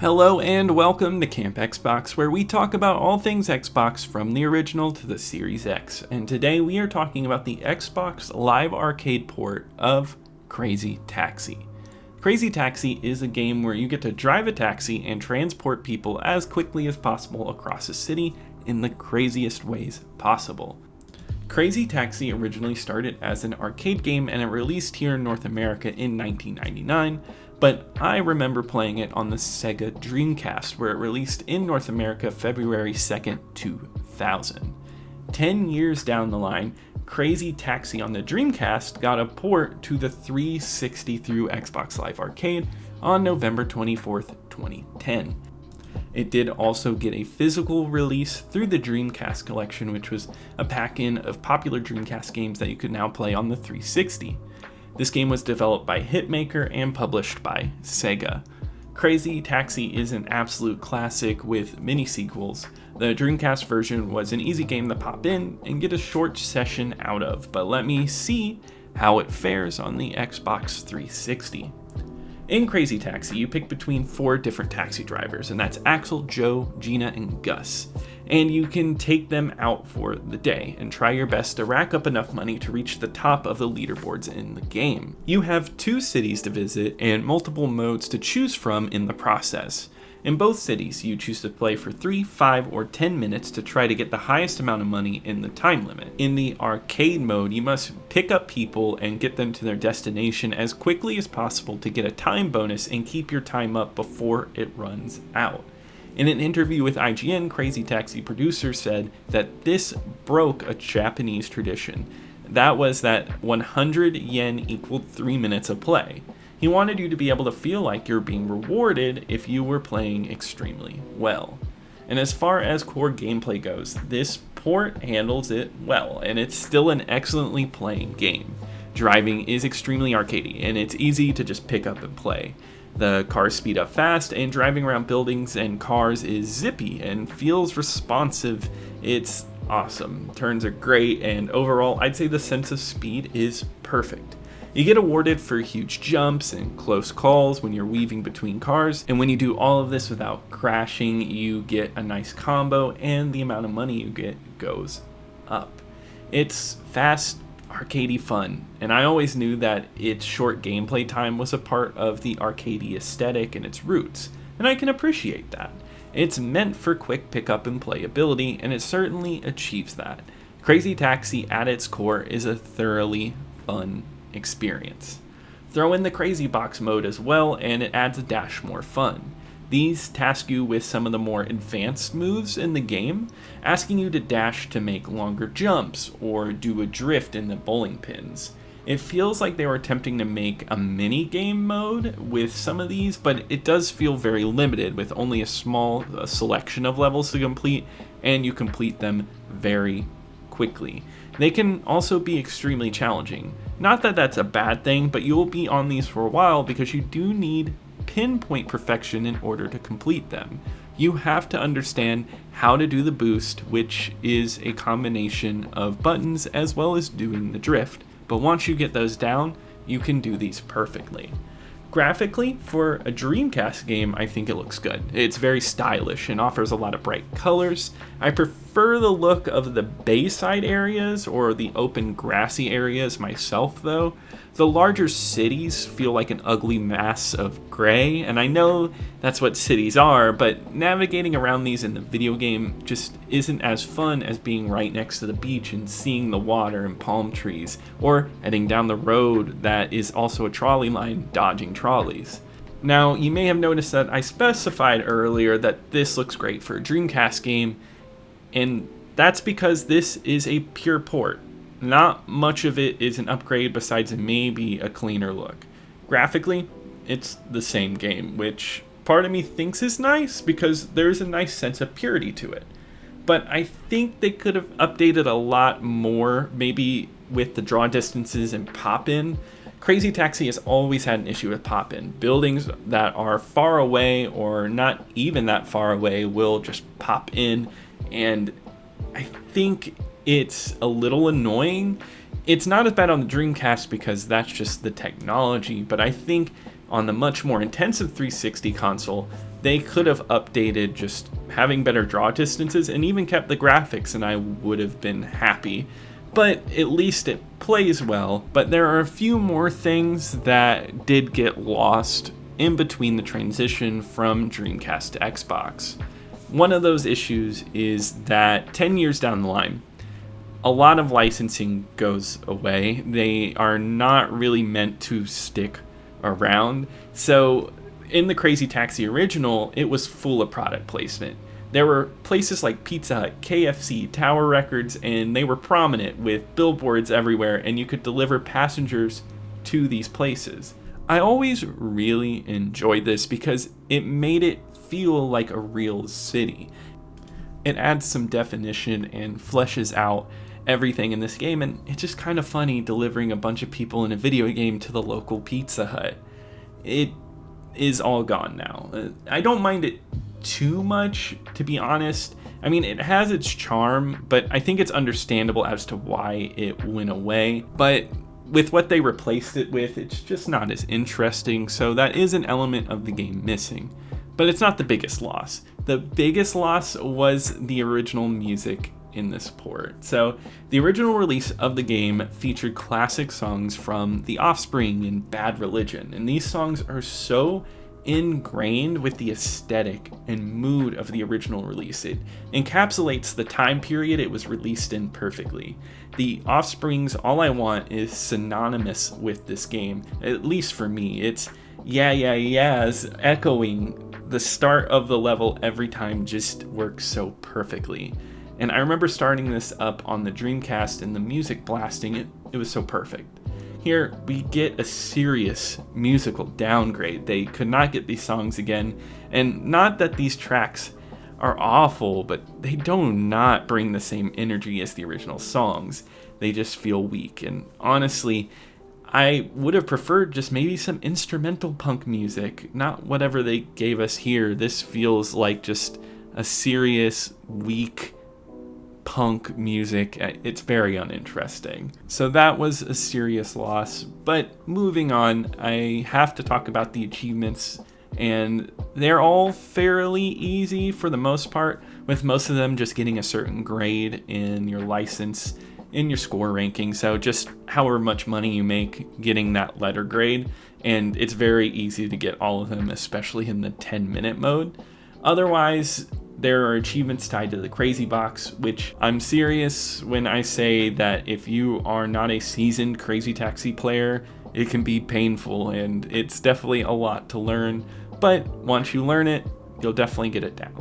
Hello and welcome to Camp Xbox, where we talk about all things Xbox from the original to the Series X. And today we are talking about the Xbox Live Arcade port of Crazy Taxi. Crazy Taxi is a game where you get to drive a taxi and transport people as quickly as possible across a city in the craziest ways possible. Crazy Taxi originally started as an arcade game and it released here in North America in 1999, but I remember playing it on the Sega Dreamcast, where it released in North America February 2nd, 2000. 10 years down the line, Crazy Taxi on the Dreamcast got a port to the 360 through Xbox Live Arcade on November 24th, 2010. It did also get a physical release through the Dreamcast Collection, which was a pack-in of popular Dreamcast games that you could now play on the 360. This game was developed by Hitmaker and published by Sega. Crazy Taxi is an absolute classic with mini sequels. The Dreamcast version was an easy game to pop in and get a short session out of, but let me see how it fares on the Xbox 360. In Crazy Taxi, you pick between 4 different taxi drivers, and that's Axel, Joe, Gina, and Gus. And you can take them out for the day and try your best to rack up enough money to reach the top of the leaderboards in the game. You have 2 cities to visit and multiple modes to choose from in the process. In both cities, you choose to play for 3, 5, or 10 minutes to try to get the highest amount of money in the time limit. In the arcade mode, you must pick up people and get them to their destination as quickly as possible to get a time bonus and keep your time up before it runs out. In an interview with IGN, Crazy Taxi producer said that this broke a Japanese tradition. That was that 100 yen equaled 3 minutes of play. He wanted you to be able to feel like you're being rewarded if you were playing extremely well. And as far as core gameplay goes, this port handles it well, and it's still an excellently playing game. Driving is extremely arcadey, and it's easy to just pick up and play. The cars speed up fast, and driving around buildings and cars is zippy and feels responsive. It's awesome. Turns are great, and overall, I'd say the sense of speed is perfect. You get awarded for huge jumps and close calls when you're weaving between cars, and when you do all of this without crashing, you get a nice combo, and the amount of money you get goes up. It's fast, arcadey fun, and I always knew that its short gameplay time was a part of the arcadey aesthetic and its roots, and I can appreciate that. It's meant for quick pickup and playability, and it certainly achieves that. Crazy Taxi at its core is a thoroughly fun experience. Throw in the Crazy Box mode as well, and it adds a dash more fun. These task you with some of the more advanced moves in the game, asking you to dash to make longer jumps or do a drift in the bowling pins. It feels like they were attempting to make a mini game mode with some of these, but it does feel very limited with only a small selection of levels to complete, and you complete them very quickly. They can also be extremely challenging. Not that that's a bad thing, but you will be on these for a while because you do need pinpoint perfection in order to complete them. You have to understand how to do the boost, which is a combination of buttons as well as doing the drift. But once you get those down, you can do these perfectly. Graphically, for a Dreamcast game, I think it looks good. It's very stylish and offers a lot of bright colors. I prefer the look of the bayside areas or the open grassy areas myself, though. The larger cities feel like an ugly mass of gray, and I know that's what cities are, but navigating around these in the video game just isn't as fun as being right next to the beach and seeing the water and palm trees, or heading down the road that is also a trolley line dodging trolleys. Now, you may have noticed that I specified earlier that this looks great for a Dreamcast game, and that's because this is a pure port. Not much of it is an upgrade besides maybe a cleaner look. Graphically, it's the same game, which part of me thinks is nice because there's a nice sense of purity to it. But I think they could have updated a lot more, maybe with the draw distances and pop-in. Crazy Taxi has always had an issue with pop-in. Buildings that are far away or not even that far away will just pop in, and I think it's a little annoying. It's not as bad on the Dreamcast because that's just the technology, but I think on the much more intensive 360 console, They could have updated just having better draw distances and even kept the graphics, and I would have been happy. But at least it plays well. But there are a few more things that did get lost in between the transition from Dreamcast to Xbox. One of those issues is that 10 years down the line, a lot of licensing goes away. They are not really meant to stick around. So in the Crazy Taxi original, it was full of product placement. There were places like Pizza Hut, KFC, Tower Records, and they were prominent with billboards everywhere, and you could deliver passengers to these places. I always really enjoyed this because it made it feel like a real city. It adds some definition and fleshes out everything in this game, and it's just kind of funny delivering a bunch of people in a video game to the local Pizza Hut. It is all gone now. I don't mind it too much, to be honest. I mean, it has its charm, but I think it's understandable as to why it went away. But with what they replaced it with, it's just not as interesting, so that is an element of the game missing. But it's not the biggest loss. The biggest loss was the original music in this port. So the original release of the game featured classic songs from The Offspring and Bad Religion, and these songs are so ingrained with the aesthetic and mood of the original release. It encapsulates the time period it was released in perfectly. The Offspring's All I Want is synonymous with this game, at least for me. It's yeah, yeah, yeahs echoing the start of the level every time just works so perfectly. And I remember starting this up on the Dreamcast and the music blasting, it was so perfect. Here, we get a serious musical downgrade. They could not get these songs again, and not that these tracks are awful, but they do not bring the same energy as the original songs. They just feel weak, and honestly, I would have preferred just maybe some instrumental punk music, not whatever they gave us here. This feels like just a serious, weak punk music. It's very uninteresting. So that was a serious loss. But moving on, I have to talk about the achievements, and they're all fairly easy for the most part, with most of them just getting a certain grade in your license, in your score ranking. So just however much money you make, getting that letter grade, and it's very easy to get all of them, especially in the 10-minute mode. Otherwise, there are achievements tied to the Crazy Box, which I'm serious when I say that if you are not a seasoned Crazy Taxi player, it can be painful, and it's definitely a lot to learn, but once you learn it, you'll definitely get it down.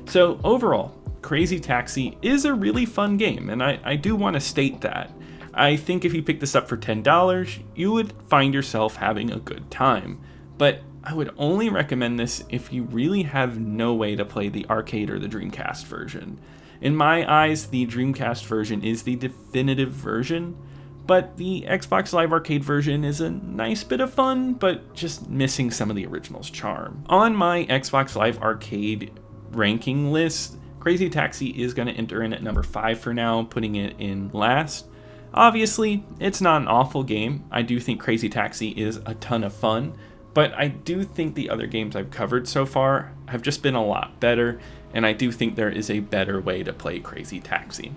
So overall, Crazy Taxi is a really fun game, and I do want to state that. I think if you pick this up for $10, you would find yourself having a good time, but I would only recommend this if you really have no way to play the arcade or the Dreamcast version. In my eyes, the Dreamcast version is the definitive version, but the Xbox Live Arcade version is a nice bit of fun, but just missing some of the original's charm. On my Xbox Live Arcade ranking list, Crazy Taxi is going to enter in at number 5 for now, putting it in last. Obviously, it's not an awful game. I do think Crazy Taxi is a ton of fun, but I do think the other games I've covered so far have just been a lot better, and I do think there is a better way to play Crazy Taxi.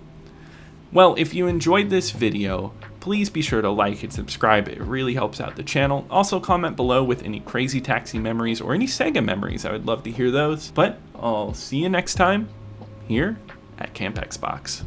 Well, if you enjoyed this video, please be sure to like and subscribe. It really helps out the channel. Also, comment below with any Crazy Taxi memories or any Sega memories. I would love to hear those. But I'll see you next time here at Camp Xbox.